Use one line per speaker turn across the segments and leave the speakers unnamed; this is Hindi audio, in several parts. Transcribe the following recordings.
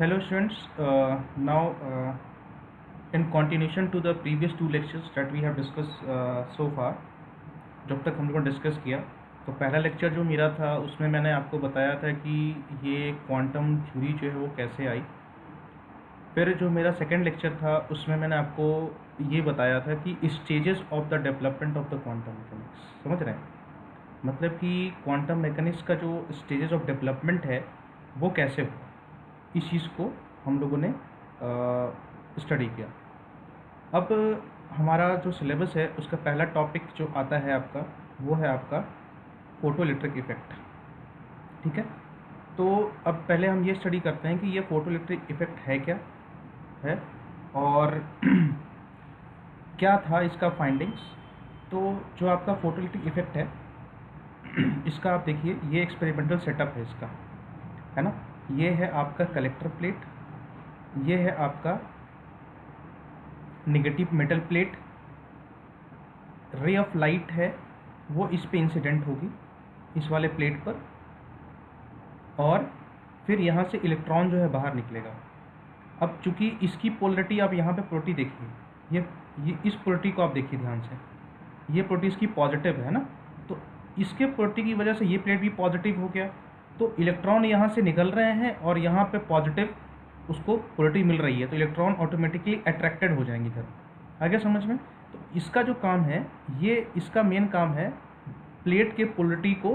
Hello students, now in continuation to the previous two lectures that we have discussed so far, जब तक हम लोगों ने डिस्कस किया तो पहला लेक्चर जो मेरा था उसमें मैंने आपको बताया था कि ये क्वांटम थ्योरी जो है वो कैसे आई। फिर जो मेरा सेकंड लेक्चर था उसमें मैंने आपको ये बताया था कि stages of the development of the quantum mechanics, समझ रहे हैं? मतलब कि क्वांटम मैकेनिक्स का जो स्टेजेस ऑफ डेवलपमेंट है वो कैसे हुआ, इस चीज़ को हम लोगों ने स्टडी किया। अब हमारा जो सिलेबस है उसका पहला टॉपिक जो आता है आपका वो है आपका फोटो इलेक्ट्रिक इफ़ेक्ट। ठीक है, तो अब पहले हम ये स्टडी करते हैं कि ये फोटो इलेक्ट्रिक इफ़ेक्ट है क्या है और क्या था इसका फाइंडिंग्स। तो जो आपका फोटो इलेक्ट्रिक इफ़ेक्ट है इसका आप देखिए, ये एक्सपेरिमेंटल सेटअप है इसका, है ना। ये है आपका कलेक्टर प्लेट, ये है आपका negative metal plate, ray of light है वो इस पे इंसिडेंट होगी इस वाले प्लेट पर, और फिर यहाँ से इलेक्ट्रॉन जो है बाहर निकलेगा। अब चूंकि इसकी पोलरिटी आप यहाँ पे पोलरिटी देखिए, ये इस पोलरिटी को आप देखिए ध्यान से, ये पोलरिटी इसकी पॉजिटिव है ना, तो इसके पोलरिटी की वजह से ये प्लेट भी पॉजिटिव हो गया, तो इलेक्ट्रॉन यहाँ से निकल रहे हैं और यहाँ पे पॉजिटिव उसको पोलरिटी मिल रही है, तो इलेक्ट्रॉन ऑटोमेटिकली अट्रैक्टेड हो जाएंगे इधर। आगे समझ में? तो इसका जो काम है, ये इसका मेन काम है प्लेट के पोलरिटी को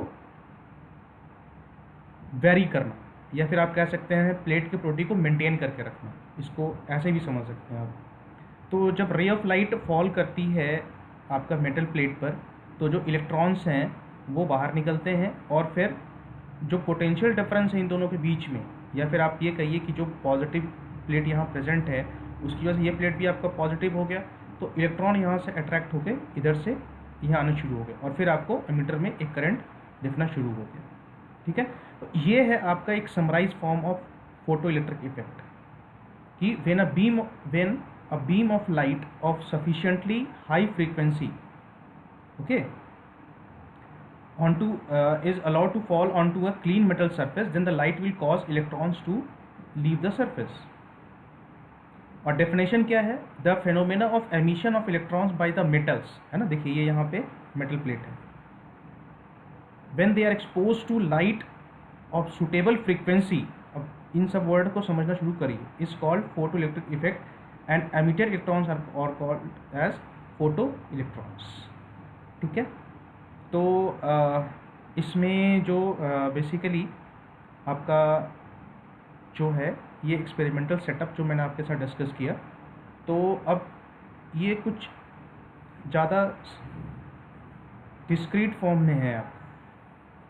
वेरी करना, या फिर आप कह सकते हैं प्लेट के पोलरिटी को मेंटेन करके रखना, इसको ऐसे भी समझ सकते हैं आप। तो जब रे ऑफ लाइट फॉल करती है आपका मेटल प्लेट पर, तो जो इलेक्ट्रॉन्स हैं वो बाहर निकलते हैं, और फिर जो पोटेंशियल डिफरेंस है इन दोनों के बीच में, या फिर आप ये कहिए कि जो पॉजिटिव प्लेट यहाँ प्रेजेंट है उसकी वजह से ये प्लेट भी आपका पॉजिटिव हो गया, तो इलेक्ट्रॉन यहाँ से अट्रैक्ट होकर इधर से यहाँ आना शुरू हो गया, और फिर आपको एमीटर में एक करंट दिखना शुरू हो गया। ठीक है, तो ये है आपका एक summarise form of photo electric effect कि when a beam of light of sufficiently high frequency, okay, is allowed to fall onto a clean metal surface, then the light will cause electrons to leave the surface. और डेफिनेशन क्या है? The phenomena of emission of electrons by the metals, है ना, देखिए ये यहाँ पे मेटल प्लेट है, when they are exposed to light of suitable frequency, अब इन सब वर्ड को समझना शुरू करिए, is called photo electric effect and emitted electrons are called as photo electrons. ठीक है, तो इसमें जो बेसिकली आपका जो है ये एक्सपेरिमेंटल सेटअप जो मैंने आपके साथ डिस्कस किया, तो अब ये कुछ ज़्यादा डिस्क्रीट फॉर्म में है, आप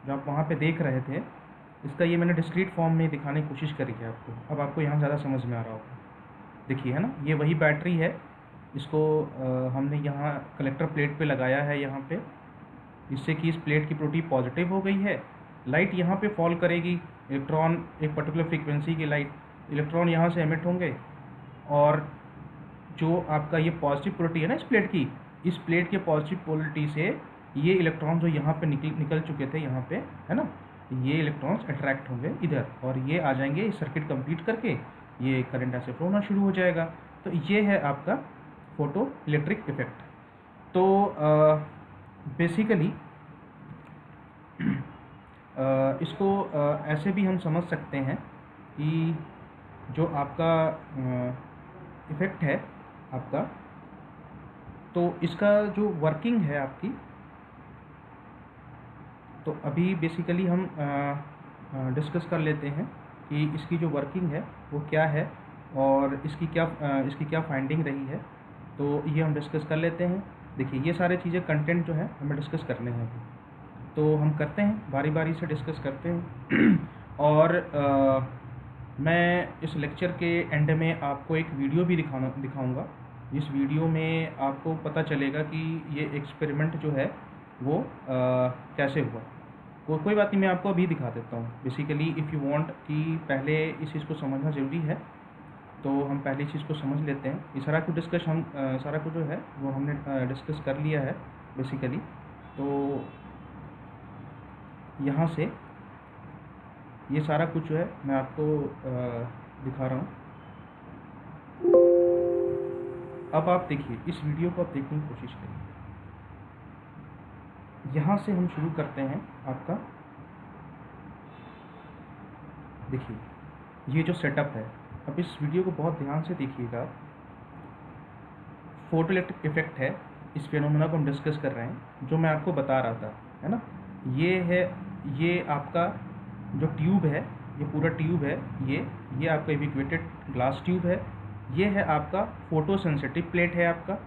जो आप वहाँ पे देख रहे थे इसका ये मैंने डिस्क्रीट फॉर्म में दिखाने की कोशिश करी है आपको। अब आपको यहाँ ज़्यादा समझ में आ रहा होगा, देखिए, है ना, ये वही बैटरी है, इसको हमने यहाँ कलेक्टर प्लेट पे लगाया है यहाँ पे, जिससे कि इस प्लेट की पोलरिटी पॉजिटिव हो गई है। लाइट यहाँ पे फॉल करेगी, इलेक्ट्रॉन एक पर्टिकुलर फ्रीक्वेंसी की लाइट, इलेक्ट्रॉन यहाँ से एमिट होंगे, और जो आपका ये पॉजिटिव पोलरिटी है ना इस प्लेट की, इस प्लेट के पॉजिटिव पोलरिटी से ये इलेक्ट्रॉन जो यहाँ पे निकल चुके थे यहाँ पे, है ना, ये इलेक्ट्रॉन्स अट्रैक्ट होंगे इधर, और ये आ जाएंगे इस सर्किट कंप्लीट करके, ये करंट ऐसे फ्लो होना शुरू हो जाएगा। तो ये है आपका फोटो इलेक्ट्रिक इफेक्ट। तो बेसिकली इसको ऐसे भी हम समझ सकते हैं कि जो आपका इफ़ेक्ट है आपका, तो इसका जो वर्किंग है आपकी, तो अभी बेसिकली हम डिस्कस कर लेते हैं कि इसकी जो वर्किंग है वो क्या है और इसकी क्या फाइंडिंग रही है, तो ये हम डिस्कस कर लेते हैं। देखिए, ये सारे चीज़ें कंटेंट जो है हमें डिस्कस करने हैं अभी, तो हम करते हैं बारी बारी से डिस्कस करते हैं। और मैं इस लेक्चर के एंड में आपको एक वीडियो भी दिखाऊंगा, जिस वीडियो में आपको पता चलेगा कि ये एक्सपेरिमेंट जो है वो कैसे हुआ। कोई बात नहीं, मैं आपको अभी दिखा देता हूँ। बेसिकली इफ़ यू वांट कि पहले इस चीज़ को समझना ज़रूरी है, तो हम पहले इस चीज़ को समझ लेते हैं। ये सारा कुछ सारा कुछ जो है वो हमने डिस्कस कर लिया है बेसिकली। तो यहाँ से ये सारा कुछ जो है मैं आपको दिखा रहा हूँ। अब आप देखिए, इस वीडियो को आप देखने की कोशिश करिए। यहाँ से हम शुरू करते हैं आपका, देखिए ये जो सेटअप है, अब इस वीडियो को बहुत ध्यान से देखिएगा। फोटो इलेक्ट्रिक इफेक्ट है, इस फेनोमेना को हम डिस्कस कर रहे हैं, जो मैं आपको बता रहा था, है ना। ये है, ये आपका जो ट्यूब है, ये पूरा ट्यूब है, ये आपका इवेक्यूएटेड ग्लास ट्यूब है। ये है आपका फोटो सेंसिटिव प्लेट है आपका,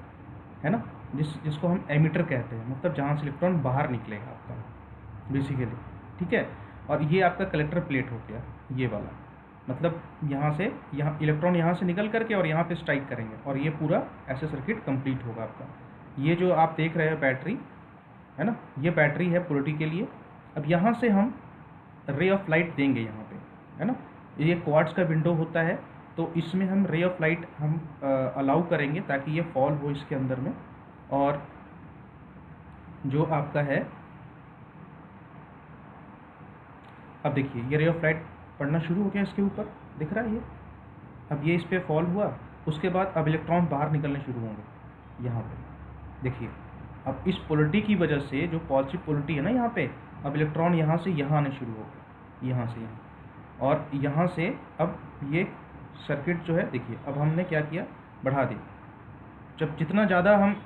है ना, जिसको हम एमिटर कहते हैं, मतलब जहाँ से इलेक्ट्रॉन बाहर निकलेगा आपका बेसिकली, ठीक है। और ये आपका कलेक्टर प्लेट हो गया, ये वाला, मतलब यहाँ से, यहाँ इलेक्ट्रॉन यहाँ से निकल करके और यहाँ पे स्ट्राइक करेंगे, और ये पूरा ऐसे सर्किट कंप्लीट होगा आपका। ये जो आप देख रहे हैं बैटरी, है ना, ये बैटरी है पोलरिटी के लिए। अब यहाँ से हम रे ऑफ लाइट देंगे यहाँ पे, है ना। ये क्वार्ट्ज का विंडो होता है, तो इसमें हम रे ऑफ लाइट हम अलाउ करेंगे ताकि ये फॉल हो इसके अंदर में। और जो आपका है, अब देखिए ये रे ऑफ लाइट पड़ना शुरू हो गया इसके ऊपर, दिख रहा है ये। अब ये इस पर फॉल हुआ, उसके बाद अब इलेक्ट्रॉन बाहर निकलने शुरू होंगे यहाँ पे, देखिए। अब इस पोलरिटी की वजह से, जो पॉजिटिव पोलरिटी है ना यहाँ पे, अब इलेक्ट्रॉन यहाँ से यहाँ आने शुरू हो गए, यहाँ से यहाँ, और यहाँ से अब ये सर्किट जो है, देखिए अब हमने क्या किया, बढ़ा दी। जब जितना ज़्यादा हम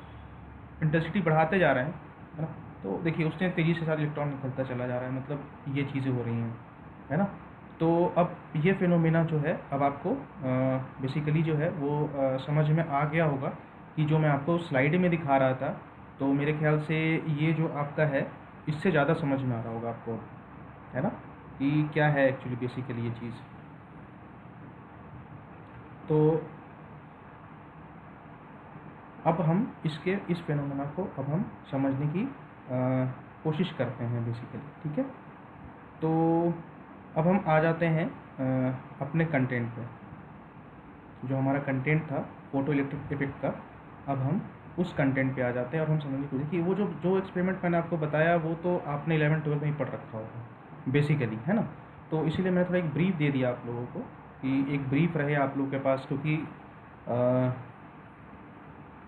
इंटेंसिटी बढ़ाते जा रहे हैं, है ना, तो देखिए उसने तेज़ी से सारा इलेक्ट्रॉन निकलता चला जा रहा है, मतलब ये चीज़ें हो रही हैं, है ना। तो अब ये फिनोमेना जो है, अब आपको बेसिकली जो है वो समझ में आ गया होगा कि जो मैं आपको स्लाइड में दिखा रहा था, तो मेरे ख्याल से ये जो आपका है, इससे ज़्यादा समझ में आ रहा होगा आपको, है ना, कि क्या है एक्चुअली बेसिकली ये चीज़। तो अब हम इस फिनोमेना को अब हम समझने की कोशिश करते हैं बेसिकली, ठीक है। तो अब हम आ जाते हैं अपने कंटेंट पे, जो हमारा कंटेंट था फोटो इलेक्ट्रिक इफेक्ट का। अब हम उस कंटेंट पे आ जाते हैं और हम समझने की कोशिश कि वो जो एक्सपेरिमेंट मैंने आपको बताया, वो तो आपने 11-12 में ही पढ़ रखा होगा बेसिकली, है ना। तो इसीलिए मैंने थोड़ा एक ब्रीफ दे दिया आप लोगों को, कि एक ब्रीफ रहे आप लोगों के पास, क्योंकि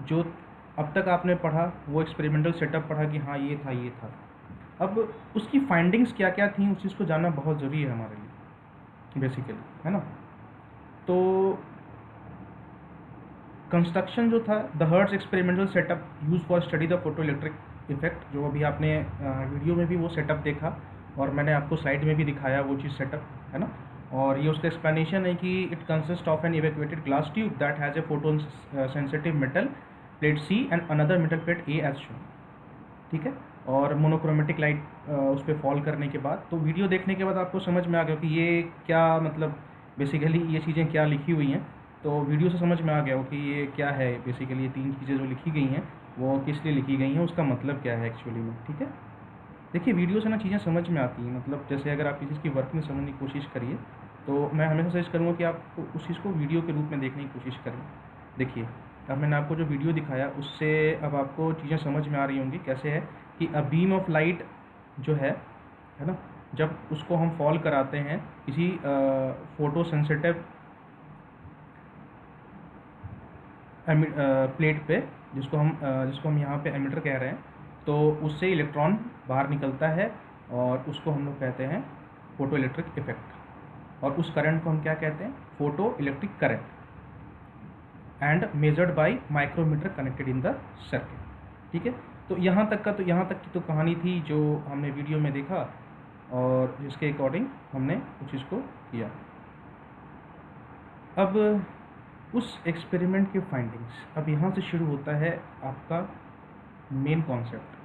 जो अब तक आपने पढ़ा वो एक्सपेरिमेंटल सेटअप पढ़ा कि हाँ ये था, अब उसकी फाइंडिंग्स क्या क्या थी, उस चीज़ को जानना बहुत ज़रूरी है हमारे लिए बेसिकली, है ना। तो कंस्ट्रक्शन जो था, the hertz experimental setup use for study the photo electric effect, जो अभी आपने वीडियो में भी वो सेटअप देखा, और मैंने आपको स्लाइड में भी दिखाया वो चीज़ सेटअप, है ना। और ये उसका एक्सप्लेनेशन है कि it consist of an evacuated glass tube that has a photo sensitive metal plate C and another metal plate A as shown, ठीक है। और मोनोक्रोमेटिक लाइट उस पर फॉल करने के बाद, तो वीडियो देखने के बाद आपको समझ में आ गया कि ये क्या, मतलब बेसिकली ये चीज़ें क्या लिखी हुई हैं। तो वीडियो से समझ में आ गया हो कि ये क्या है बेसिकली, ये 3 चीज़ें जो लिखी गई हैं वो किस लिए लिखी गई हैं, उसका मतलब क्या है एक्चुअली में, ठीक है। देखिए वीडियो से ना चीज़ें समझ में आती हैं, मतलब जैसे अगर आप किसी चीज़ की वर्किंग समझने की कोशिश करिए, तो मैं हमेशा सजेस्ट करूँगा कि आप उस चीज़ को वीडियो के रूप में देखने की कोशिश करें। देखिए अब मैंने आपको जो वीडियो दिखाया, उससे अब आपको चीज़ें समझ में आ रही होंगी कैसे है कि अ बीम ऑफ लाइट जो है ना, जब उसको हम फॉल कराते हैं किसी फोटो सेंसिटिव प्लेट पे, जिसको हम यहाँ पे एमिटर कह रहे हैं, तो उससे इलेक्ट्रॉन बाहर निकलता है, और उसको हम लोग कहते हैं फोटो इलेक्ट्रिक इफेक्ट। और उस करंट को हम क्या कहते हैं, photo electric current, and measured by micrometer connected in the circuit, ठीक है। तो यहाँ तक की तो कहानी थी जो हमने वीडियो में देखा, और जिसके अकॉर्डिंग हमने उस चीज़ को किया। अब उस एक्सपेरिमेंट की फाइंडिंग्स, अब यहाँ से शुरू होता है आपका मेन कॉन्सेप्ट,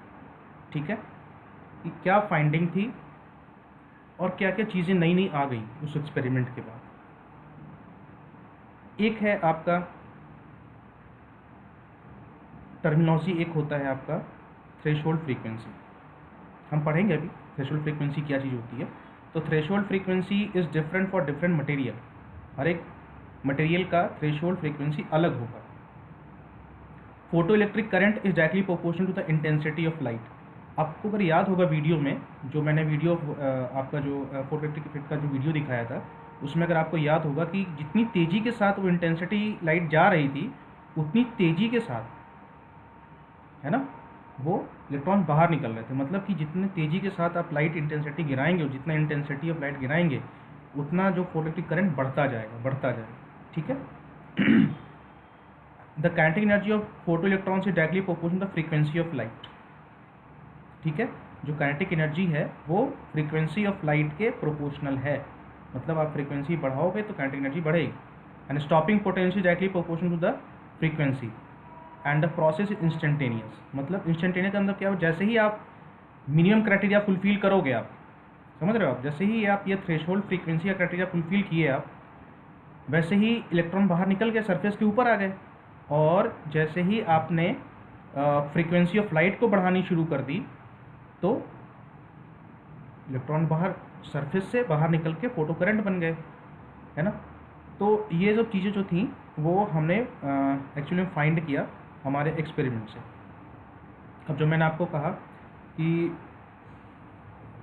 ठीक है, कि क्या फाइंडिंग थी और क्या क्या चीज़ें नई नई आ गई उस एक्सपेरिमेंट के बाद। एक है आपका टर्मिनोलॉजी, एक होता है आपका थ्रेशोल्ड फ्रीक्वेंसी। हम पढ़ेंगे अभी थ्रेशोल्ड फ्रीक्वेंसी क्या चीज़ होती है। तो threshold frequency is different for different material, हर एक मटेरियल का थ्रेशोल्ड फ्रीक्वेंसी अलग होगा। Photo electric current is directly proportional to the intensity of light. आपको अगर याद होगा वीडियो में, जो मैंने वीडियो आपका जो फोटो इलेक्ट्रिक इफेक्ट का जो वीडियो दिखाया था, उसमें अगर आपको याद होगा कि जितनी तेज़ी के साथ वो इंटेंसिटी लाइट जा रही थी, उतनी तेज़ी के साथ, है ना, वो इलेक्ट्रॉन बाहर निकल रहे थे। मतलब कि जितनी तेज़ी के साथ आप लाइट इंटेंसिटी गिराएंगे और जितना इंटेंसिटी ऑफ लाइट गिराएंगे, उतना जो फोटोइलेक्ट्रिक करंट बढ़ता जाएगा, बढ़ता जाएगा। ठीक है। The kinetic energy of photo electron से directly proportional the frequency of light. ठीक है, जो काइनेटिक एनर्जी है वो फ्रीक्वेंसी ऑफ लाइट के प्रोपोर्शनल है। मतलब आप फ्रीक्वेंसी बढ़ाओगे तो काइनेटिक एनर्जी बढ़ेगी। And stopping potential directly proportional to the frequency and the process is instantaneous. मतलब इंस्टेंटेनियस का मतलब क्या हो, जैसे ही आप मिनिमम क्राइटेरिया फुलफिल करोगे, आप समझ रहे हो, आप जैसे ही आप ये थ्रेशोल्ड फ्रीक्वेंसी का क्राइटेरिया फुलफिल किए आप, वैसे ही इलेक्ट्रॉन बाहर निकल गए, सरफेस के ऊपर आ गए। और जैसे ही आपने फ्रीक्वेंसी ऑफ लाइट को बढ़ानी शुरू कर दी, तो इलेक्ट्रॉन बाहर सरफेस से बाहर निकल के फोटो करंट बन गए, है ना। तो ये सब चीज़ें जो थी वो हमने एक्चुअली फाइंड किया हमारे एक्सपेरिमेंट से। अब जो मैंने आपको कहा कि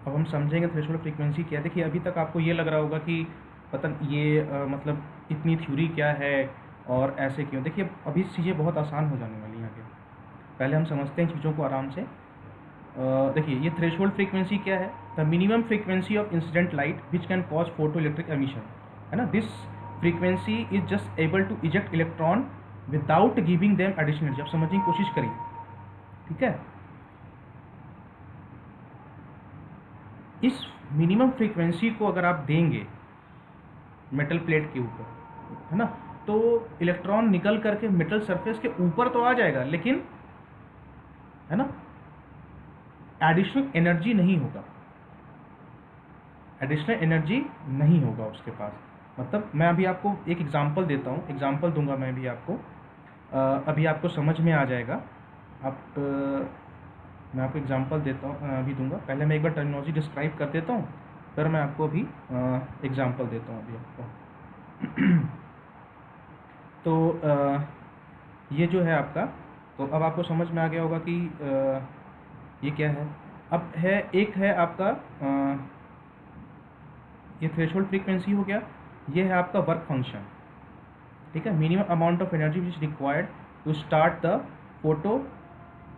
अब हम समझेंगे थ्रेशोल्ड फ्रीक्वेंसी क्या। देखिए, अभी तक आपको ये लग रहा होगा कि पता ये मतलब इतनी थ्योरी क्या है और ऐसे क्यों। देखिए, अभी चीज़ें बहुत आसान हो जाने वाली हैं आगे। पहले हम समझते हैं चीज़ों को आराम से। देखिए, ये थ्रेशोल्ड फ्रीक्वेंसी क्या है, the minimum frequency of incident light which can cause photo electric emission, है ना। This frequency is just able to eject electron without giving them additional energy. आप समझने की कोशिश करिए, ठीक है। इस मिनिमम फ्रीक्वेंसी को अगर आप देंगे मेटल प्लेट के ऊपर, है ना, तो इलेक्ट्रॉन निकल करके मेटल सरफेस के ऊपर तो आ जाएगा, लेकिन, है ना, एडिशनल एनर्जी नहीं होगा, एडिशनल एनर्जी नहीं होगा उसके पास। मतलब मैं अभी आपको एक एग्जांपल देता हूँ, एग्जांपल दूंगा मैं भी आपको, अभी आपको समझ में आ जाएगा। मैं आपको एग्जांपल देता हूँ, अभी दूंगा। पहले मैं एक बार टर्मिनोलॉजी डिस्क्राइब कर देता हूँ, फिर मैं आपको अभी एग्जांपल देता हूँ अभी आपको। तो ये जो है आपका, तो अब आपको समझ में आ गया होगा कि ये क्या है। अब है, एक है आपका ये थ्रेशोल्ड फ्रीक्वेंसी हो गया, ये है आपका वर्क फंक्शन। ठीक है, minimum amount of energy which is required to start the photo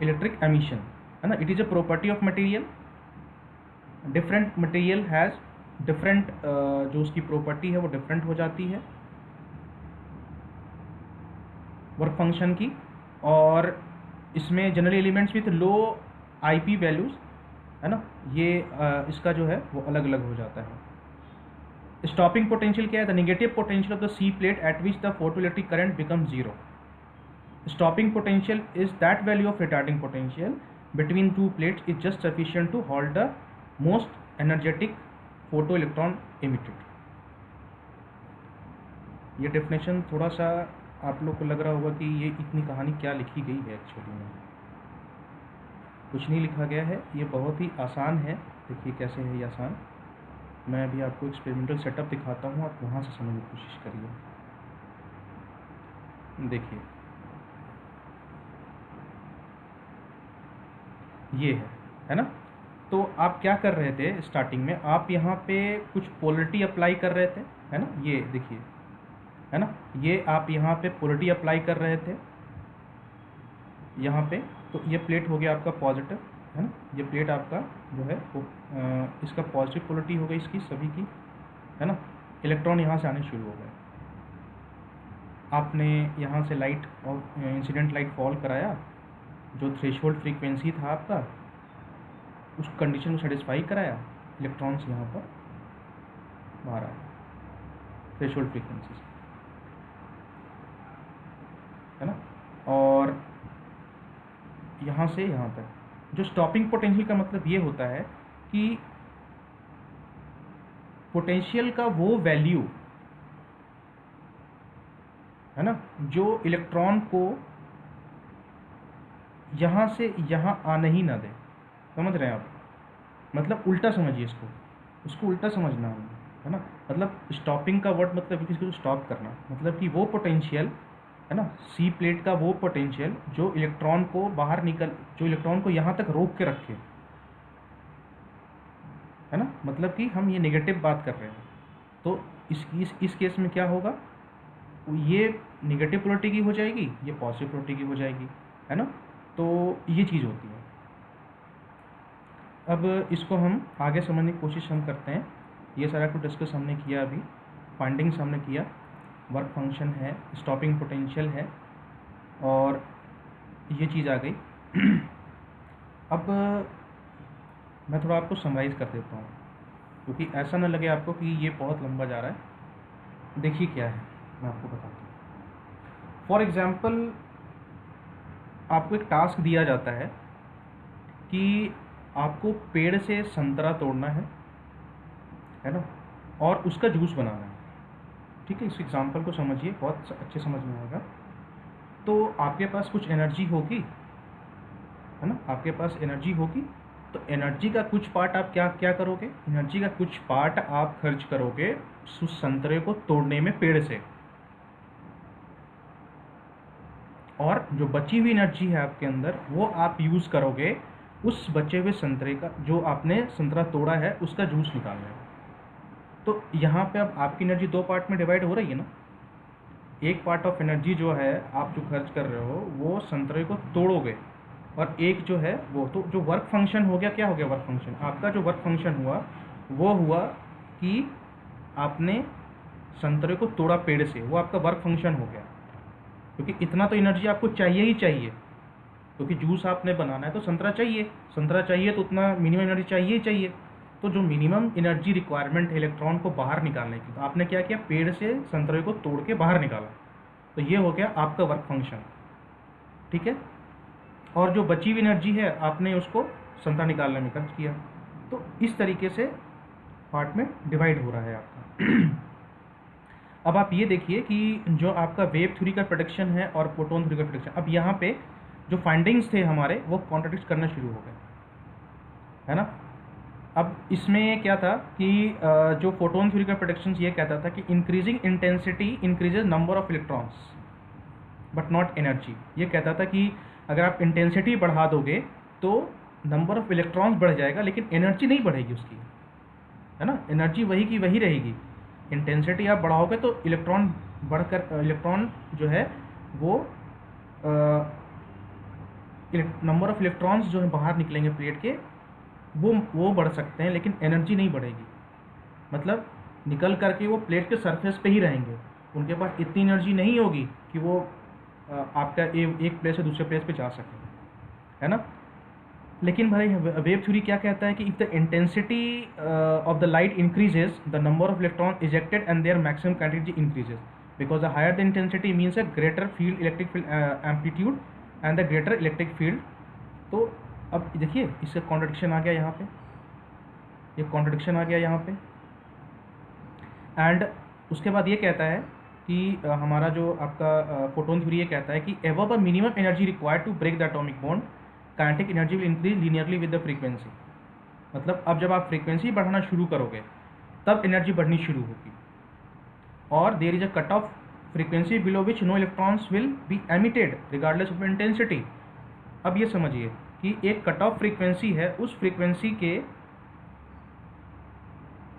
electric emission, है ना। It is a property of material. Different material has different, जो उसकी प्रॉपर्टी है वो डिफरेंट हो जाती है वर्क फंक्शन की। और इसमें general elements with low IP values, है ना, ये इसका जो है वो अलग अलग हो जाता है। स्टॉपिंग पोटेंशियल क्या है, the negative potential of the C plate at which the photoelectric current become zero. Stopping potential is that value of retarding potential between two plates is just sufficient to hold the most energetic photoelectron emitted। ये डेफिनेशन थोड़ा सा आप लोग को लग रहा होगा कि ये इतनी कहानी क्या लिखी गई है। एक्चुअली में कुछ नहीं लिखा गया है, ये बहुत ही आसान है। देखिए कैसे है ये आसान। मैं अभी आपको एक्सपेरिमेंटल सेटअप दिखाता हूँ, आप वहाँ से समझने की कोशिश करिए। देखिए ये है ना। तो आप क्या कर रहे थे स्टार्टिंग में, आप यहाँ पे कुछ पोलरिटी अप्लाई कर रहे थे, है ना। ये देखिए, है ना, ये आप यहाँ पे पोलरिटी अप्लाई कर रहे थे यहाँ पे। तो ये प्लेट हो गया आपका पॉजिटिव, है ना। ये प्लेट आपका जो है वो इसका पॉजिटिव पोलरिटी हो गई इसकी सभी की, है ना। इलेक्ट्रॉन यहाँ से आने शुरू हो गए। आपने यहाँ से लाइट और इंसिडेंट लाइट फॉल कराया, जो थ्रेशोल्ड फ्रीक्वेंसी था आपका, उस कंडीशन को सेटिस्फाई कराया, इलेक्ट्रॉन्स यहाँ पर बाहर आए थ्रेशोल्ड फ्रीक्वेंसी से, है ना। और यहाँ से यहाँ तक जो स्टॉपिंग पोटेंशियल का मतलब ये होता है कि पोटेंशियल का वो वैल्यू, है ना, जो इलेक्ट्रॉन को यहाँ से यहाँ आने ही ना दे। समझ रहे हैं आप, मतलब उल्टा समझिए इसको, उसको उल्टा समझना है ना। मतलब स्टॉपिंग का वर्ड मतलब किसी को स्टॉप करना, मतलब कि वो पोटेंशियल, है ना, सी प्लेट का वो पोटेंशियल जो इलेक्ट्रॉन को बाहर निकल, जो इलेक्ट्रॉन को यहाँ तक रोक के रखे, है ना। मतलब कि हम ये नेगेटिव बात कर रहे हैं। तो इस केस में क्या होगा, ये निगेटिव पोलरिटी की हो जाएगी, ये पॉजिटिव पोलरिटी की हो जाएगी, है ना। तो ये चीज़ होती है। अब इसको हम आगे समझने की कोशिश हम करते हैं। ये सारा कुछ डिस्कस हमने किया, अभी फाइंडिंग्स हमने किया, वर्क फंक्शन है, स्टॉपिंग पोटेंशियल है, और ये चीज़ आ गई। अब मैं थोड़ा आपको समराइज़ कर देता हूँ, क्योंकि ऐसा ना लगे आपको कि ये बहुत लंबा जा रहा है। देखिए क्या है, मैं आपको बताता हूँ। फॉर एग्ज़ाम्पल, आपको एक टास्क दिया जाता है कि आपको पेड़ से संतरा तोड़ना है ना, और उसका जूस बनाना है। ठीक है, इस एग्जांपल को समझिए, बहुत अच्छे समझ में आएगा। तो आपके पास कुछ एनर्जी होगी, है ना, आपके पास एनर्जी होगी। तो एनर्जी का कुछ पार्ट आप क्या क्या करोगे, एनर्जी का कुछ पार्ट आप खर्च करोगे उस संतरे को तोड़ने में पेड़ से, और जो बची हुई एनर्जी है आपके अंदर, वो आप यूज़ करोगे उस बचे हुए संतरे का, जो आपने संतरा तोड़ा है उसका जूस निकालने में। तो यहाँ पे अब आपकी एनर्जी दो पार्ट में डिवाइड हो रही है ना। एक पार्ट ऑफ एनर्जी जो है आप जो खर्च कर रहे हो वो संतरे को तोड़ोगे, और एक जो है वो, तो जो वर्क फंक्शन हो गया, क्या हो गया वर्क फंक्शन आपका, जो वर्क फंक्शन हुआ वो हुआ कि आपने संतरे को तोड़ा पेड़ से, वो आपका वर्क फंक्शन हो गया। क्योंकि इतना तो एनर्जी आपको चाहिए ही चाहिए, क्योंकि जूस आपने बनाना है तो संतरा चाहिए, संतरा चाहिए तो उतना मिनिमम एनर्जी चाहिए ही चाहिए। तो जो मिनिमम एनर्जी रिक्वायरमेंट है इलेक्ट्रॉन को बाहर निकालने की, तो आपने क्या किया, पेड़ से संतरे को तोड़ के बाहर निकाला। तो ये हो गया आपका वर्क फंक्शन, ठीक है। और जो बची हुई एनर्जी है आपने उसको संतरा निकालने में खर्च किया। तो इस तरीके से पार्ट में डिवाइड हो रहा है आपका। अब आप ये देखिए कि जो आपका वेव थ्योरी का प्रेडिक्शन है और फोटोन थ्योरी का प्रेडिक्शन, अब यहाँ पे जो फाइंडिंग्स थे हमारे वो कॉन्ट्रडिक्ट करना शुरू हो गए, है ना। अब इसमें क्या था कि जो फोटोन थ्योरी का प्रेडिक्शन ये कहता था कि increasing intensity increases number of electrons but not energy. ये कहता था कि अगर आप इंटेंसिटी बढ़ा दोगे तो नंबर ऑफ इलेक्ट्रॉन्स बढ़ जाएगा, लेकिन एनर्जी नहीं बढ़ेगी उसकी, है ना। एनर्जी वही की वही रहेगी। इंटेंसिटी आप बढ़ाओगे तो इलेक्ट्रॉन बढ़कर, इलेक्ट्रॉन जो है वो नंबर ऑफ इलेक्ट्रॉन्स जो है बाहर निकलेंगे प्लेट के, वो बढ़ सकते हैं, लेकिन एनर्जी नहीं बढ़ेगी। मतलब निकल करके वो प्लेट के सरफेस पे ही रहेंगे, उनके पास इतनी एनर्जी नहीं होगी कि वो आपका एक प्लेस से दूसरे प्लेस पे जा सके, है ना। लेकिन भाई वेव थ्योरी क्या कहता है कि if the intensity of the light increases the number of electron ejected and their maximum quantity increases, because the higher the intensity means a greater field electric field amplitude and the greater electric field. तो अब देखिए इसका कॉन्ट्रडिक्शन आ गया यहाँ पे, ये कॉन्ट्रडिक्शन आ गया यहाँ पे। एंड उसके बाद ये कहता है कि हमारा जो आपका फोटोन थ्योरी ये कहता है कि above the minimum energy required to break the atomic bond kinetic energy will increase linearly with the frequency. मतलब अब जब आप फ्रीक्वेंसी बढ़ाना शुरू करोगे तब एनर्जी बढ़नी शुरू होगी, और there is a cut off frequency below which no electrons will be emitted regardless of intensity. अब ये समझिए कि एक कट ऑफ फ्रीक्वेंसी है, उस फ्रीक्वेंसी के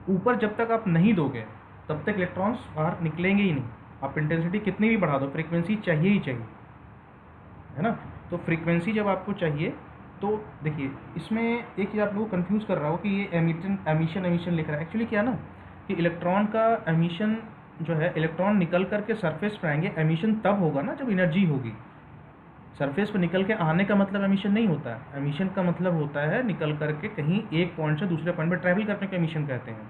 ऊपर जब तक आप नहीं दोगे तब तक इलेक्ट्रॉन्स बाहर निकलेंगे ही नहीं। आप इंटेंसिटी कितनी भी बढ़ा दो, फ्रीक्वेंसी चाहिए ही चाहिए, है ना। तो फ्रीक्वेंसी जब आपको चाहिए, तो देखिए इसमें एक चीज़ आप लोग को कन्फ्यूज़ कर रहा हो कि ये एमिशन लिख रहा है। एक्चुअली क्या ना कि इलेक्ट्रॉन का एमिशन जो है, इलेक्ट्रॉन निकल करके सरफेस पर आएंगे, एमिशन तब होगा ना जब एनर्जी होगी। सरफेस पर निकल के आने का मतलब एमिशन नहीं होता है। एमिशन का मतलब होता है निकल करके कहीं एक पॉइंट से दूसरे पॉइंट पर ट्रैवल करने को एमिशन कहते हैं,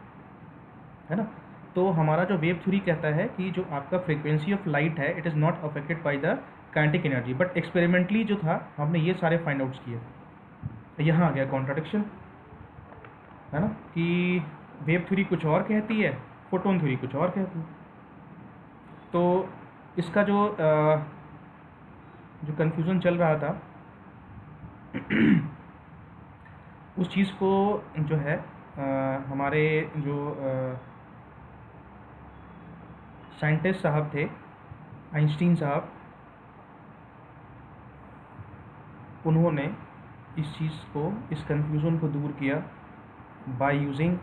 है ना। तो हमारा जो वेव थ्योरी कहता है कि जो आपका फ्रीक्वेंसी ऑफ लाइट है it is not affected by the kinetic energy, but experimentally जो था हमने ये सारे फाइंड आउट्स किए। यहाँ आ गया कॉन्ट्रडिक्शन, है ना, कि वेव थ्योरी कुछ और कहती है, फोटोन थ्योरी कुछ और कहती है। तो इसका जो कन्फ्यूज़न चल रहा था उस चीज़ को जो है हमारे जो साइंटिस्ट साहब थे, आइंस्टीन साहब, उन्होंने इस चीज़ को, इस कन्फ्यूज़न को दूर किया by using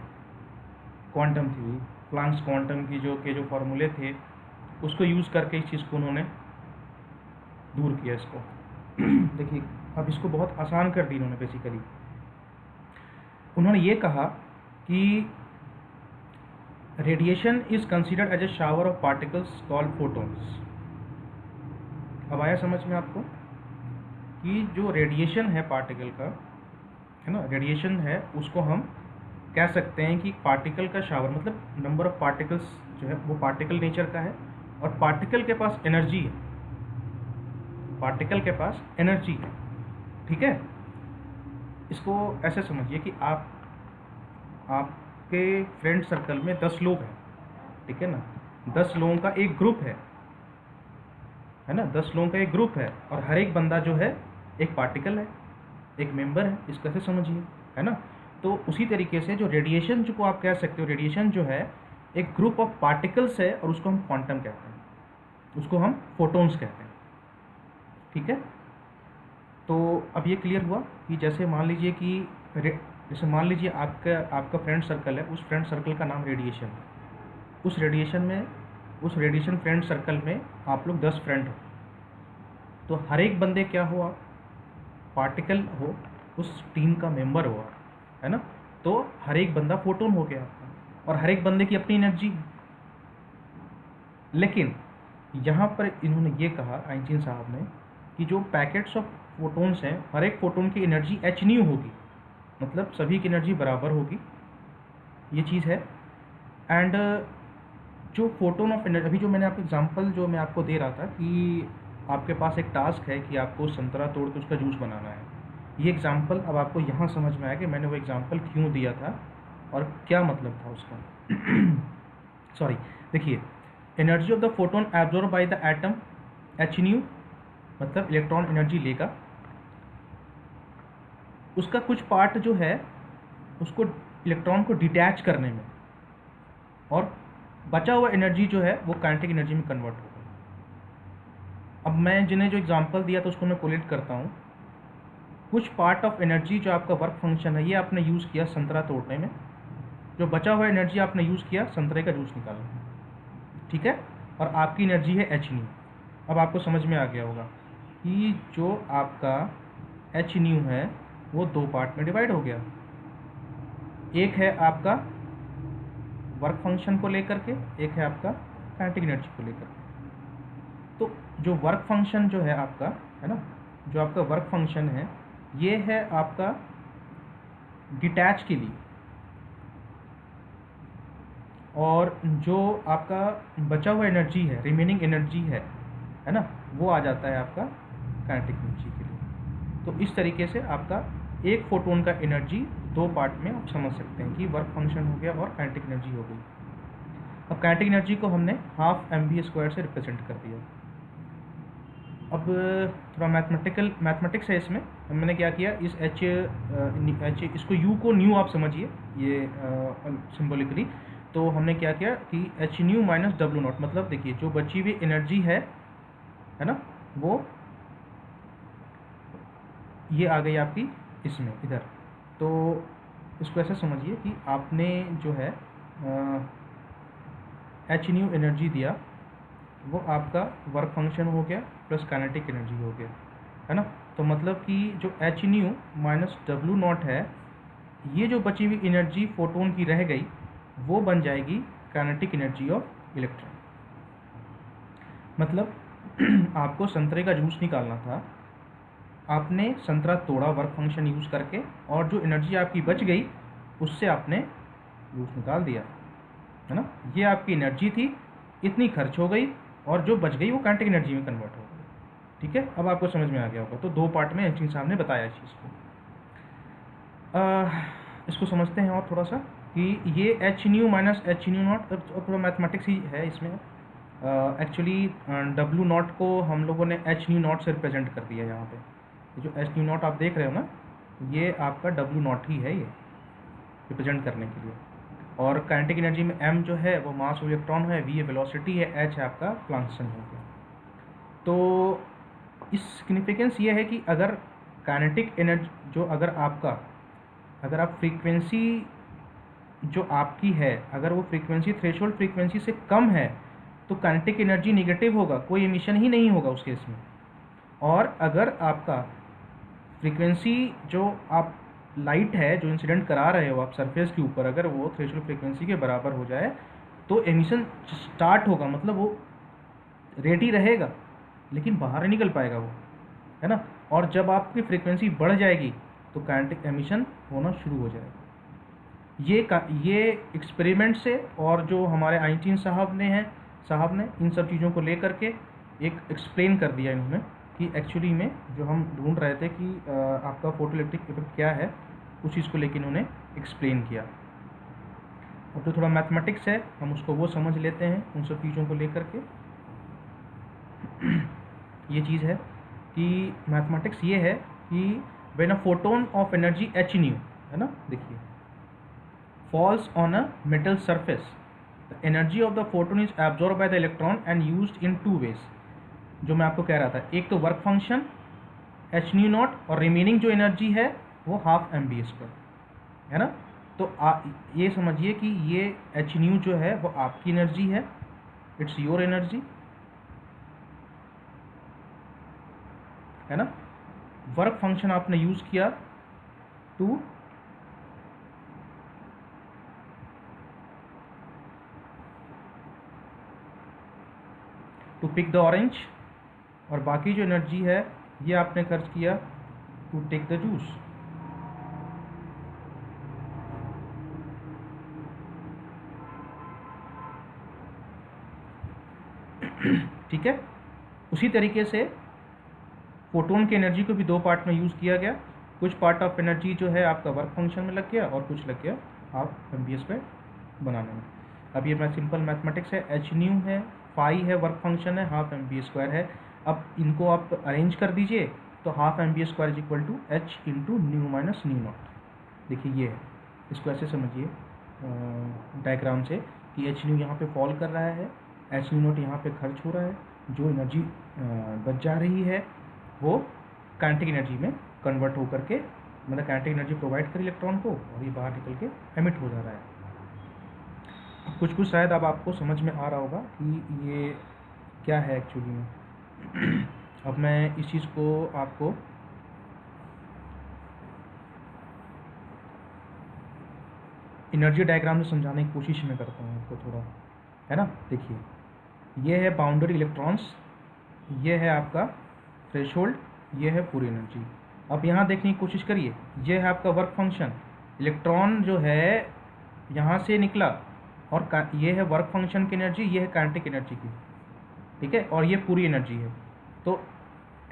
quantum theory. Planck's quantum की जो फॉर्मूले थे उसको यूज़ करके इस चीज़ को उन्होंने दूर किया इसको। देखिए अब इसको बहुत आसान कर दी इन्होंने। बेसिकली उन्होंने ये कहा कि radiation is considered as a shower of particles called photons. अब आया समझ में आपको कि जो रेडिएशन है पार्टिकल का, है ना, रेडिएशन है, उसको हम कह सकते हैं कि पार्टिकल का शावर, मतलब नंबर ऑफ पार्टिकल्स जो है वो पार्टिकल नेचर का है, और पार्टिकल के पास एनर्जी है, पार्टिकल के पास एनर्जी है। ठीक है, इसको ऐसे समझिए कि आपके फ्रेंड सर्कल में 10 लोग हैं, ठीक है ना, 10 लोगों का एक ग्रुप है ना, 10 लोगों का एक ग्रुप है, और हर एक बंदा जो है एक पार्टिकल है, एक मेंबर है, इस कैसे समझिए, है ना। तो उसी तरीके से जो रेडिएशन जो को आप कह सकते हो, रेडिएशन जो है एक ग्रुप ऑफ पार्टिकल्स है, और उसको हम क्वांटम कहते हैं, उसको हम फोटॉन्स कहते हैं। ठीक है, तो अब ये क्लियर हुआ कि जैसे मान लीजिए कि जैसे मान लीजिए आपका फ्रेंड सर्कल है, उस फ्रेंड सर्कल का नाम रेडिएशन है। उस रेडिएशन फ्रेंड सर्कल में आप लोग 10 फ्रेंड हो, तो हर एक बंदे क्या हुआ, पार्टिकल हो, उस टीम का मेंबर हुआ, है ना। तो हर एक बंदा फोटोन हो गया, और हर एक बंदे की अपनी एनर्जी। लेकिन यहाँ पर इन्होंने ये कहा, आइंस्टीन साहब ने, कि जो पैकेट्स ऑफ फोटोन्स हैं, हर एक फोटोन की एनर्जी h न्यू होगी, मतलब सभी की एनर्जी बराबर होगी, ये चीज़ है। एंड जो फोटोन ऑफ एनर्जी, अभी जो मैंने आपको एग्जांपल जो मैं आपको दे रहा था कि आपके पास एक टास्क है कि आपको संतरा तोड़ के उसका जूस बनाना है, ये एग्जांपल अब आपको यहाँ समझ में आया कि मैंने वो एग्जांपल क्यों दिया था और क्या मतलब था उसका। सॉरी, देखिए, energy of the photon absorb by the atom h new, मतलब इलेक्ट्रॉन एनर्जी लेगा, उसका कुछ पार्ट जो है उसको इलेक्ट्रॉन को डिटैच करने में, और बचा हुआ एनर्जी जो है वो काइनेटिक एनर्जी में कन्वर्ट होगा। अब मैं जिन्हें जो एग्जांपल दिया था उसको मैं कोलेट करता हूँ। कुछ पार्ट ऑफ एनर्जी जो आपका वर्क फंक्शन है, ये आपने यूज़ किया संतरा तोड़ने में, जो बचा हुआ एनर्जी आपने यूज़ किया संतरे का जूस निकालने में। ठीक है, और आपकी एनर्जी है h न्यू। अब आपको समझ में आ गया होगा कि जो आपका h न्यू है वो 2 पार्ट में डिवाइड हो गया। एक है आपका वर्क फंक्शन को लेकर के, एक है आपका काइनेटिक एनर्जी को लेकर के। तो जो वर्क फंक्शन जो है आपका, है ना, जो आपका वर्क फंक्शन है, ये है आपका डिटैच के लिए, और जो आपका बचा हुआ एनर्जी है, रिमेनिंग एनर्जी है ना, वो आ जाता है आपका काइनेटिक एनर्जी के लिए। तो इस तरीके से आपका एक फोटोन का एनर्जी 2 पार्ट में आप समझ सकते हैं कि वर्क फंक्शन हो गया और काइनेटिक एनर्जी हो गई। अब काइनेटिक एनर्जी को हमने ½ mv² से रिप्रेजेंट कर दिया। अब थोड़ा मैथमेटिक्स है इसमें। मैंने क्या किया, इस h इसको u को न्यू आप समझिए, ये सिम्बोलिकली। तो हमने क्या किया कि h new minus W not, मतलब देखिए जो बची हुई एनर्जी है ना, वो ये आ गई आपकी इसमें इधर। तो इसको ऐसे समझिए कि आपने जो है h न्यू एनर्जी दिया, वो आपका वर्क फंक्शन हो गया प्लस काइनेटिक एनर्जी हो गया, है ना। तो मतलब कि जो h new minus W not है, ये जो बची हुई एनर्जी फोटोन की रह गई, वो बन जाएगी काइनेटिक एनर्जी ऑफ इलेक्ट्रॉन। मतलब आपको संतरे का जूस निकालना था, आपने संतरा तोड़ा वर्क फंक्शन यूज़ करके, और जो एनर्जी आपकी बच गई उससे आपने जूस निकाल दिया, है ना। ये आपकी एनर्जी थी, इतनी खर्च हो गई, और जो बच गई वो काइनेटिक एनर्जी में कन्वर्ट हो गई। ठीक है, अब आपको समझ में आ गया होगा। तो 2 पार्ट में आइंस्टीन साहब ने बताया इस चीज़ को। इसको समझते हैं और थोड़ा सा कि ये h new minus h new not, थोड़ा मैथमेटिक्स ही है इसमें। एक्चुअली W नॉट को हम लोगों ने h न्यू नॉट से रिप्रेजेंट कर दिया यहाँ पे। ये जो h न्यू नॉट आप देख रहे हो ना, ये आपका W नॉट ही है, ये रिप्रेजेंट करने के लिए। और काइनेटिक एनर्जी में m जो है वो मास ऑफ इलेक्ट्रॉन है, v वेलोसिटी है, h है आपका प्लांक्स हो गया। तो इस सिग्निफिकेंस ये है कि अगर काइनेटिक एनर्जी जो अगर आप फ्रीक्वेंसी जो आपकी है, अगर वो फ्रीक्वेंसी थ्रेशोल्ड फ्रीक्वेंसी से कम है तो काइनेटिक एनर्जी निगेटिव होगा, कोई एमिशन ही नहीं होगा उस केस में। और अगर आपका फ्रीक्वेंसी जो आप लाइट है जो इंसिडेंट करा रहे हो आप सरफेस के ऊपर, अगर वो थ्रेशोल्ड फ्रीक्वेंसी के बराबर हो जाए तो एमिशन स्टार्ट होगा, मतलब वो रेडी रहेगा लेकिन बाहर नहीं निकल पाएगा वो, है ना। और जब आपकी फ्रीक्वेंसी बढ़ जाएगी तो काइनेटिक एमिशन होना शुरू हो जाएगा। ये एक्सपेरिमेंट से और जो हमारे आइंस्टीन साहब ने इन सब चीज़ों को लेकर के एक एक्सप्लेन कर दिया इन्होंने कि एक्चुअली में जो हम ढूंढ रहे थे कि आपका फोटोइलेक्ट्रिक इफेक्ट क्या है, उस चीज़ को लेकर इन्होंने एक्सप्लेन किया। अब जो थोड़ा मैथमेटिक्स है हम उसको वो समझ लेते हैं उन सब चीज़ों को लेकर के। ये चीज़ है कि मैथमेटिक्स ये है कि when a photon of energy h new, है ना, देखिए, falls on a metal surface, the energy of the photon is absorbed by the electron and used in two ways। जो मैं आपको कह रहा था, एक तो work function H nu not और रिमेनिंग जो एनर्जी है वो हाफ एम बी स्क्वायर, है ना। तो ये समझिए कि ये एच न्यू जो है वो आपकी एनर्जी है, इट्स योर एनर्जी, है ना। वर्क फंक्शन आपने यूज़ किया टू पिक द ऑरेंज, और बाकी जो एनर्जी है ये आपने खर्च किया टू टेक द जूस। ठीक है। उसी तरीके से फोटोन की एनर्जी को भी दो पार्ट में यूज़ किया गया। कुछ पार्ट ऑफ एनर्जी जो है आपका वर्क फंक्शन में लग गया और कुछ लग गया हाफ एम बी स्क्वायर बनाने में। अब ये मैं सिंपल मैथमेटिक्स है, एच न्यू है, फाई है, वर्क फंक्शन है, हाफ एम बी स्क्वायर है। अब इनको आप अरेंज कर दीजिए तो half M B square is equal to H into nu minus nu naught. देखिए ये है, इसको ऐसे समझिए डायग्राम से कि एच न्यू यहाँ पे फॉल कर रहा है, एच न्यू नॉट यहाँ पे खर्च हो रहा है, जो एनर्जी बच जा रही है वो काइनेटिक एनर्जी में कन्वर्ट होकर के, मतलब काइनेटिक एनर्जी प्रोवाइड कर इलेक्ट्रॉन को और ये बाहर निकल के एमिट हो जा रहा है। कुछ शायद अब आपको समझ में आ रहा होगा कि ये क्या है एक्चुअली में। अब मैं इस चीज़ को आपको एनर्जी डायग्राम से समझाने की कोशिश में करता हूँ आपको थोड़ा, है ना। देखिए ये है बाउंड्री इलेक्ट्रॉन्स, ये है आपका थ्रेशोल्ड, ये है पूरी एनर्जी। अब यहाँ देखने की कोशिश करिए, ये है आपका वर्क फंक्शन, इलेक्ट्रॉन जो है यहाँ से निकला और ये है वर्क फंक्शन की एनर्जी, ये है काइनेटिक एनर्जी की, ठीक है, और ये पूरी एनर्जी है। तो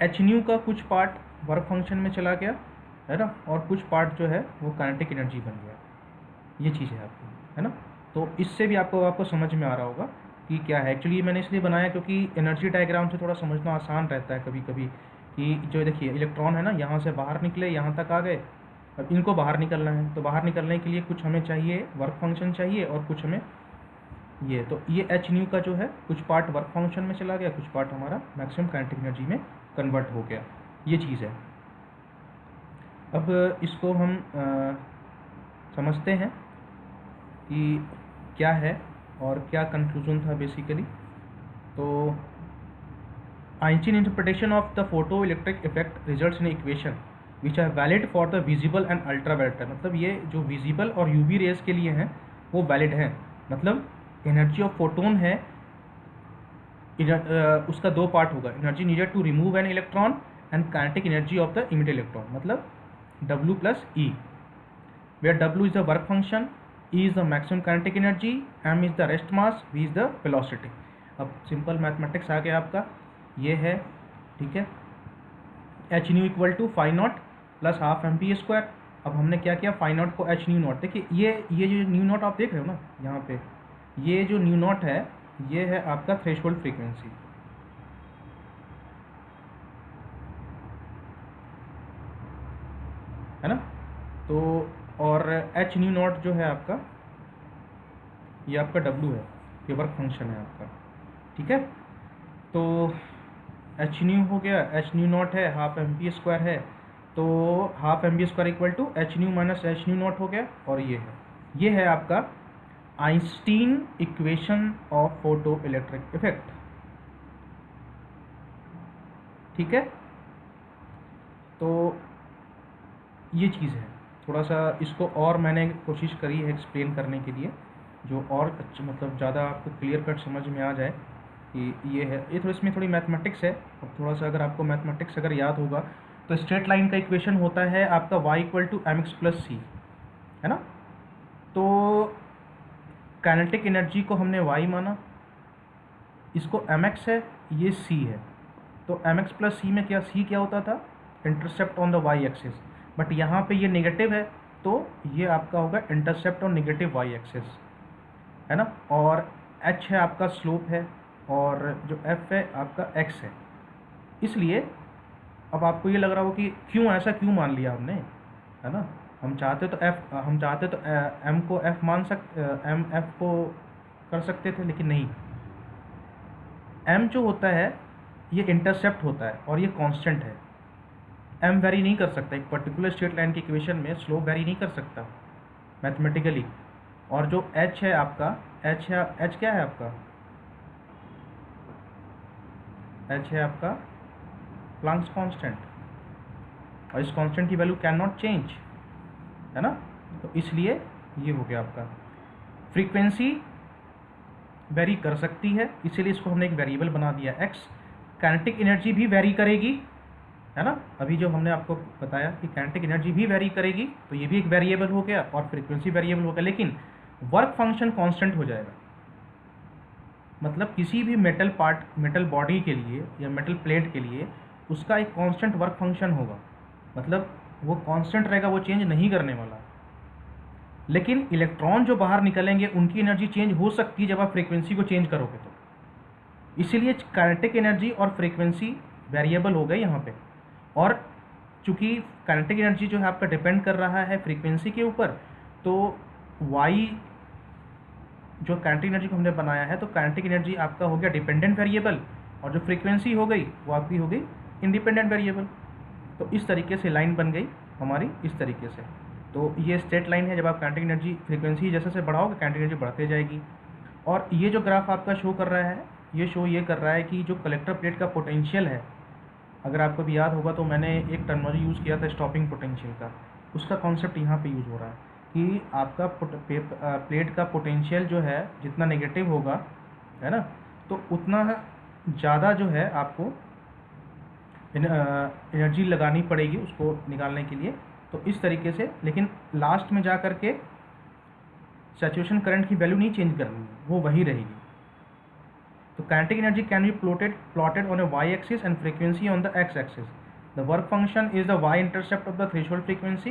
एच न्यू का कुछ पार्ट वर्क फंक्शन में चला गया, है ना, और कुछ पार्ट जो है वो काइनेटिक एनर्जी बन गया। ये चीज़ है आपकी, है ना। तो इससे भी आपको समझ में आ रहा होगा कि क्या है। एक्चुअली मैंने इसलिए बनाया क्योंकि एनर्जी डायग्राम से थोड़ा समझना आसान रहता है कभी कभी, कि जो देखिए इलेक्ट्रॉन है ना, यहाँ से बाहर निकले, यहाँ तक आ गए, अब इनको बाहर निकलना है, तो बाहर निकलने के लिए कुछ हमें चाहिए, वर्क फंक्शन चाहिए और कुछ हमें ये, तो ये एच न्यू का जो है कुछ पार्ट वर्क फंक्शन में चला गया, कुछ पार्ट हमारा मैक्सिमम काइनेटिक एनर्जी में कन्वर्ट हो गया, ये चीज़ है। अब इसको हम समझते हैं कि क्या है और क्या कंक्लूजन था बेसिकली। तो Einstein interpretation of the photo electric effect results in equation which are valid for the visible and ultraviolet, मतलब ये जो विजिबल और यूवी रेज के लिए हैं वो वैलिड हैं। मतलब एनर्जी ऑफ फोटोन है, उसका दो पार्ट होगा, energy needed to remove an electron and kinetic energy of the emitted electron, मतलब W plus E, where W is the work function, E is the maximum kinetic energy, M is the rest mass, V is the velocity। अब सिंपल मैथमेटिक्स आ गया आपका, ये है, ठीक है, H nu equal to phi naught plus half M P square. अब हमने क्या किया, फाई नॉट को एच न्यू नॉट, देखिए ये जो न्यू नॉट आप देख रहे हो ना यहाँ पे, ये जो न्यू नॉट है ये है आपका थ्रेशोल्ड फ्रीक्वेंसी, है ना। तो और एच न्यू नॉट जो है आपका, ये आपका W है, ये वर्क फंक्शन है आपका, ठीक है। तो एच न्यू हो गया, एच न्यू नॉट है, हाफ एम पी स्क्वायर है, तो half M B square equal to H nu minus H nu naught हो गया, और ये है, ये है आपका Einstein equation of photo electric effect. ठीक है, तो ये चीज़ है। थोड़ा सा इसको और मैंने कोशिश करी है एक्सप्लेन करने के लिए, जो और मतलब ज़्यादा आपको क्लियर कट समझ में आ जाए कि ये है। ये थोड़ा इसमें थोड़ी मैथमेटिक्स है। अब थोड़ा सा अगर आपको मैथमेटिक्स अगर याद होगा तो स्ट्रेट लाइन का इक्वेशन होता है आपका y equal to m x plus c, है ना। तो काइनेटिक एनर्जी को हमने y माना, इसको mx है, ये c है। तो mx प्लस सी में क्या c क्या होता था, intercept on the y axis, but यहाँ पे ये नेगेटिव है तो ये आपका होगा intercept on negative y axis, है ना। और h है आपका स्लोप है, और जो f है आपका x है। इसलिए अब आपको ये लग रहा हो कि क्यों ऐसा क्यों मान लिया हमने, है ना। हम चाहते तो m को f मान m f को कर सकते थे, लेकिन नहीं। m जो होता है ये इंटरसेप्ट होता है और ये कांस्टेंट है। m वेरी नहीं कर सकता, एक पर्टिकुलर स्ट्रेट लाइन की इक्वेशन में स्लोप वेरी नहीं कर सकता मैथमेटिकली। और जो h है आपका, h क्या है आपका, h है आपका प्लैंक्स कांस्टेंट, और इस कांस्टेंट की वैल्यू कैन नॉट चेंज, है ना। तो इसलिए ये हो गया आपका। फ्रीक्वेंसी वेरी कर सकती है, इसीलिए इसको हमने एक वेरिएबल बना दिया x। काइनेटिक एनर्जी भी वेरी करेगी, है ना। अभी जो हमने आपको बताया कि काइनेटिक एनर्जी भी वेरी करेगी, तो ये भी एक वेरिएबल हो गया और फ्रीक्वेंसी वेरिएबल हो गया, लेकिन वर्क फंक्शन कांस्टेंट हो जाएगा। मतलब किसी भी मेटल बॉडी के लिए या मेटल प्लेट के लिए उसका एक कांस्टेंट वर्क फंक्शन होगा, मतलब वो कांस्टेंट रहेगा, वो चेंज नहीं करने वाला। लेकिन इलेक्ट्रॉन जो बाहर निकलेंगे उनकी एनर्जी चेंज हो सकती है जब आप फ्रीक्वेंसी को चेंज करोगे तो। इसीलिए काइनेटिक एनर्जी और फ्रीक्वेंसी वेरिएबल हो गए यहाँ पे। और चूंकि काइनेटिक एनर्जी जो है आपका डिपेंड कर रहा है फ्रीक्वेंसी के ऊपर, तो y जो काइनेटिक एनर्जी को हमने बनाया है, तो काइनेटिक एनर्जी आपका हो गया डिपेंडेंट वेरिएबल, और जो फ्रीक्वेंसी हो गई वो आपकी हो गई इंडिपेंडेंट वेरिएबल। तो इस तरीके से लाइन बन गई हमारी, इस तरीके से। तो ये स्ट्रेट लाइन है, जब आप काइनेटिक एनर्जी फ्रीक्वेंसी जैसे से बढ़ाओगे काइनेटिक एनर्जी बढ़ते जाएगी। और ये जो ग्राफ आपका शो कर रहा है, ये शो ये कर रहा है कि जो कलेक्टर प्लेट का पोटेंशियल है, अगर आपको भी याद होगा तो मैंने एक टर्मिनोलॉजी यूज़ किया था स्टॉपिंग पोटेंशियल का, उसका कॉन्सेप्ट यहाँ पे यूज़ हो रहा है कि आपका प्लेट का पोटेंशियल जो है जितना नेगेटिव होगा, है ना, तो उतना ज़्यादा जो है आपको एनर्जी लगानी पड़ेगी उसको निकालने के लिए। तो इस तरीके से, लेकिन लास्ट में जा कर के सैचुरेशन करंट की वैल्यू नहीं चेंज करनी है, वो वही रहेगी। तो kinetic energy can be plotted on A y axis and frequency on the x axis. The work function is the y intercept of the threshold frequency,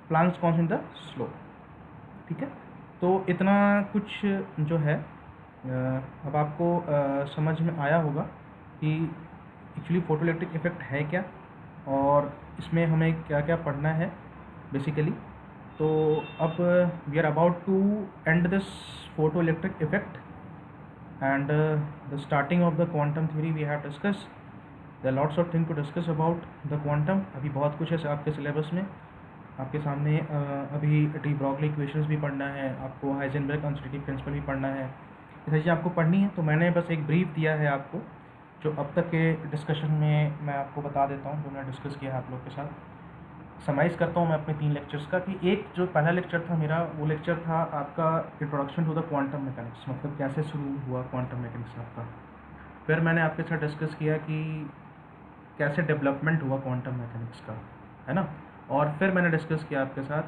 Planck's constant the slope. ठीक है, तो इतना कुछ जो है अब आपको समझ में आया होगा कि एक्चुअली फोटोइलेक्ट्रिक इफेक्ट है क्या और इसमें हमें क्या क्या पढ़ना है बेसिकली। तो अब we are about to end this photoelectric effect and the starting of the quantum theory we have discussed. There are lots of things to discuss about the quantum. अभी बहुत कुछ है आपके सिलेबस में, आपके सामने अभी डी ब्रॉगली इक्वेशंस भी पढ़ना है, आपको हाइजेनबर्ग अनसर्टेनिटी प्रिंसिपल भी पढ़ना है, ये चीज़ें आपको पढ़नी है। तो मैंने बस एक ब्रीफ दिया है आपको, जो अब तक के डिस्कशन में मैं आपको बता देता हूँ, जो मैंने डिस्कस किया है आप लोग के साथ। समराइज़ करता हूँ मैं अपने 3 लेक्चर्स का, कि एक जो पहला लेक्चर था मेरा, वो लेक्चर था आपका introduction to the quantum mechanics, मतलब कैसे शुरू हुआ क्वांटम मैकेनिक्स आपका। फिर मैंने आपके साथ डिस्कस किया कि कैसे डेवलपमेंट हुआ क्वांटम मैकेनिक्स का, है ना। और फिर मैंने डिस्कस किया आपके साथ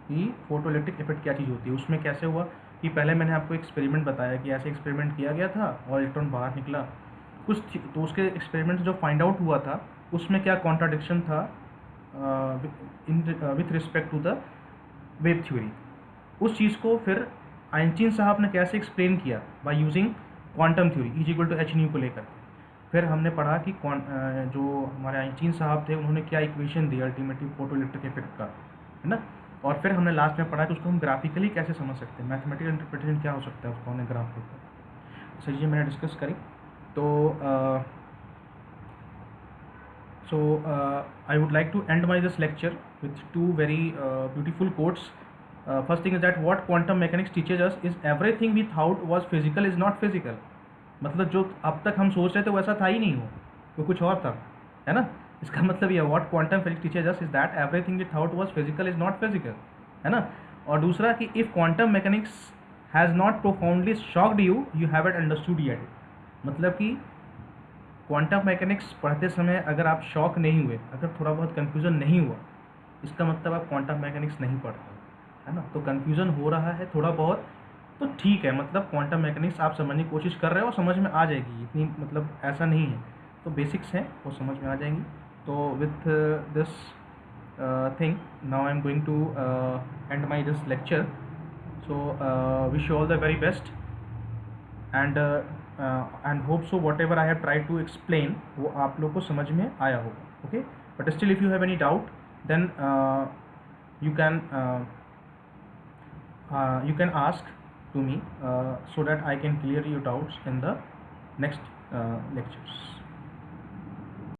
कि फोटोइलेक्ट्रिक इफेक्ट क्या चीज़ होती है, उसमें कैसे हुआ। कि पहले मैंने आपको एक्सपेरिमेंट बताया कि ऐसे एक्सपेरिमेंट किया गया था और इलेक्ट्रॉन बाहर निकला कुछ, तो उसके एक्सपेरिमेंट जो फाइंड आउट हुआ था उसमें क्या कॉन्ट्राडिक्शन था with respect to the wave theory. उस चीज़ को फिर आइंस्टीन साहब ने कैसे एक्सप्लेन किया, by using quantum theory is equal to H nu को लेकर। फिर हमने पढ़ा कि जो हमारे आइंस्टीन साहब थे उन्होंने क्या इक्वेशन दी अल्टीमेटली फोटोइलेक्ट्रिक इफेक्ट का, है ना। और फिर हमने लास्ट में पढ़ा कि उसको हम ग्राफिकली कैसे समझ सकते हैं, मैथमेटिकल इंटरप्रिटेशन क्या हो सकता है उसको हमने ग्राफ के ऊपर। सर जी मैंने डिस्कस करी। तो I would like to end my this lecture with two very beautiful quotes first thing is that what quantum mechanics teaches us is everything we thought was physical is not physical. मतलब जो अब तक हम सोच रहे थे वैसा था ही नहीं, वो कुछ और था, है ना. इसका मतलब ये what quantum physics teaches us is that everything we thought was physical is not physical, है ना. और दूसरा कि if quantum mechanics has not profoundly shocked you, you have it understood yet. मतलब कि क्वांटम मैकेनिक्स पढ़ते समय अगर आप शॉक नहीं हुए, अगर थोड़ा बहुत कन्फ्यूज़न नहीं हुआ, इसका मतलब आप क्वांटम मैकेनिक्स नहीं पढ़ रहे, है ना. तो कन्फ्यूज़न हो रहा है थोड़ा बहुत, तो ठीक है, मतलब क्वांटम मैकेनिक्स आप समझने की कोशिश कर रहे हो, समझ में आ जाएगी, इतनी मतलब ऐसा नहीं है. तो बेसिक्स हैं वो समझ में आ जाएंगी. तो with this thing, now I'm going to end my this lecture. So wish you all the very best, and hope so whatever I have tried to explain वो आप लोग को समझ में आया होगा. Okay, but still if you have any doubt, then you can ask to me, so that I can clear your doubts in the next lectures.